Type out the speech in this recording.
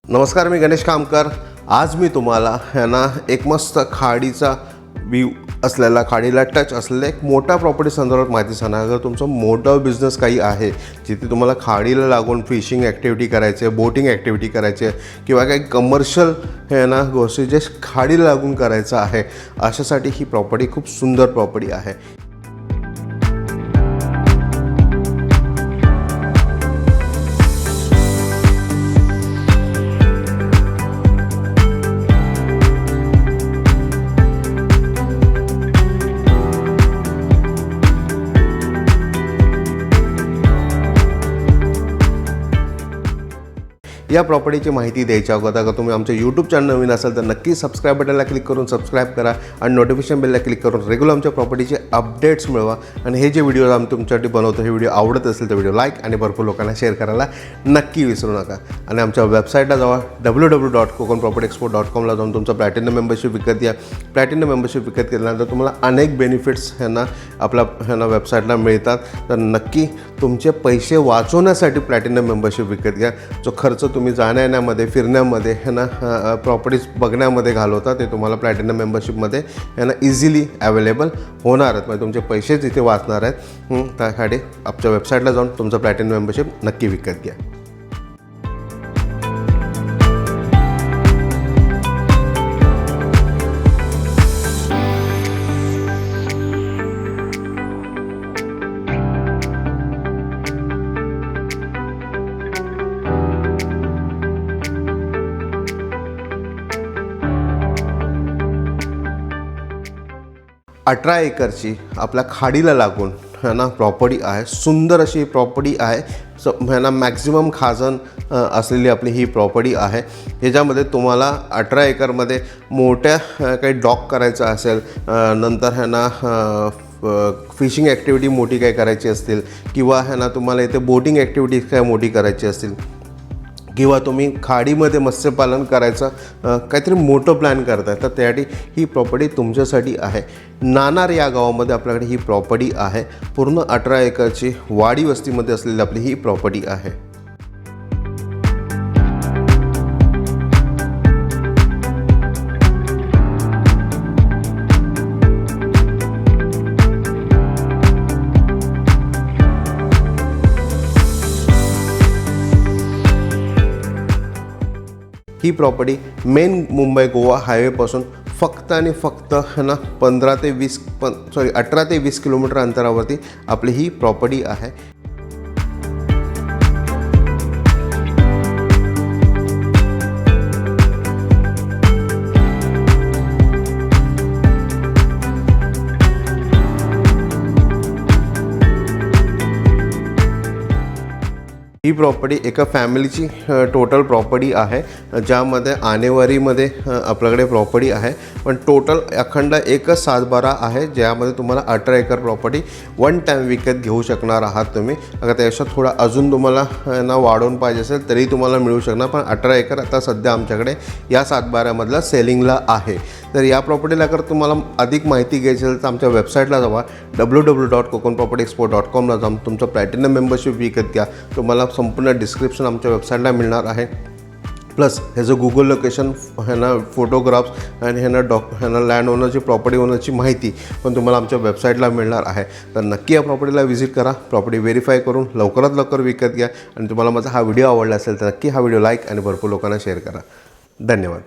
नमस्कार, मी गणेश कामकर। आज मी तुम्हाला एक मस्त खाडीचा व्ह्यू असलेला, खाडीला टच असलेला एक मोठा प्रॉपर्टी संदर्भात माहिती सांगणार। अगर तुमचा मोठा बिझनेस काही आहे जिथे तुम्हाला खाडीला लागून फिशिंग ॲक्टिव्हिटी करायची आहे, बोटिंग ॲक्टिव्हिटी करायची आहे किंवा काही कमर्शियल गोष्टी जे खाडीला लागून करायचं आहे, अशासाठी ही प्रॉपर्टी खूप सुंदर प्रॉपर्टी आहे। या प्रॉपर्टीची माहिती द्यायच्या अगोदर अगर तुम्ही आमच्या यूट्यूब चॅनल नवीन असाल तर नक्की सबस्क्राईब बटनला क्लिक करून सबस्क्राईब करा आणि नोटिफिकेशन बेलला क्लिक करून रेग्युलर आमच्या प्रॉपर्टीचे अपडेट्स मिळवा। आणि हे जे व्हिडिओ आम्ही तुमच्यासाठी बनवतो, हे व्हिडिओ आवडत असेल तर व्हिडिओ लाईक आणि भरपूर लोकांना शेअर करायला नक्की विसरू नका। आणि आमच्या वेबसाईटला जावा, www.kokonpropertyexport.com ला जाऊन तुमचं प्लॅटिनम मेंबरशिप विकत घ्या। प्लॅटिनम मेंबरशिप विकत घेतल्यानंतर तुम्हाला अनेक बेनिफिट्स आपल्या वेबसाईटला मिळतात। तर नक्की तुमचे पैसे वाचवण्यासाठी प्लॅटिनम मेंबरशिप विकत घ्या। जो खर्च तुम्ही जाण्या येण्यामध्ये, फिरण्यामध्ये प्रॉपर्टीज बघण्यामध्ये घालवता ते तुम्हाला प्लॅटिनम मेंबरशिपमध्ये इझिली अवेलेबल होणार आहेत। म्हणजे तुमचे पैसेच इथे वाचणार आहेत। त्यासाठी आमच्या वेबसाईटला जाऊन तुमचं प्लॅटिनम मेंबरशिप नक्की विकत घ्या। अठरा एकरची आपल्या खाडीला लागून प्रॉपर्टी आहे। सुंदर अशी प्रॉपर्टी आहे। मॅक्झिमम खाजण असलेली आपली ही प्रॉपर्टी आहे। ह्याच्यामध्ये तुम्हाला 18 एकरमध्ये मोठ्या काही डॉक करायचं असेल, नंतर फिशिंग ॲक्टिव्हिटी मोठी काय करायची असतील किंवा तुम्हाला इथे बोटिंग ॲक्टिव्हिटीज काय मोठी करायची असतील किंवा तुम्ही खाडीमध्ये मत्स्यपालन करायचं काहीतरी मोठं प्लॅन करताय तर त्यासाठी ही प्रॉपर्टी तुमच्यासाठी आहे। नाणार या गावामध्ये आपल्याकडे ही प्रॉपर्टी आहे। पूर्ण 18 एकरची वाडी वस्तीमध्ये असलेली आपली ही प्रॉपर्टी आहे। ही प्रॉपर्टी मेन मुंबई गोवा हायवेपासून फक्त आणि फक्त 18 ते 20 किलोमीटर अंतरावरती आपली ही प्रॉपर्टी आहे। ही प्रॉपर्टी एका फॅमिलीची टोटल प्रॉपर्टी आहे, ज्यामध्ये आणेवारीमध्ये आपल्याकडे प्रॉपर्टी आहे। पण टोटल अखंड एकच 7/12 आहे, ज्यामध्ये तुम्हाला 18 एकर प्रॉपर्टी वन टाईम विकत घेऊ शकणार आहात तुम्ही। अगर त्याच्यात थोडा अजून तुम्हाला वाढवून पाहिजे असेल तरी तुम्हाला मिळू शकणार, पण 18 एकर आता सध्या आमच्याकडे या 7/12मधला सेलिंगला आहे। तर या प्रॉपर्टीला अगर तुम्हाला अधिक माहिती घ्यायची असेल तर आमच्या वेबसाईटला जावा, www.kokonpropertyexport.com ला जाऊन तुमचं प्लॅटिनम मेंबरशिप विकत घ्या। तुम्हाला संपूर्ण डिस्क्रिप्शन आमच्या वेबसाईटला मिळणार आहे। प्लस ह्याचं गुगल लोकेशन, फोटोग्राफ्स आणि लँड ओनरची, प्रॉपर्टी ओनरची माहिती पण तुम्हाला आमच्या वेबसाईटला मिळणार आहे। तर नक्की या प्रॉपर्टीला व्हिजिट करा, प्रॉपर्टी व्हेरीफाय करून लवकरात लवकर विकत घ्या। आणि तुम्हाला माझा हा व्हिडिओ आवडला असेल तर नक्की हा व्हिडिओ लाईक आणि भरपूर लोकांना शेअर करा। धन्यवाद।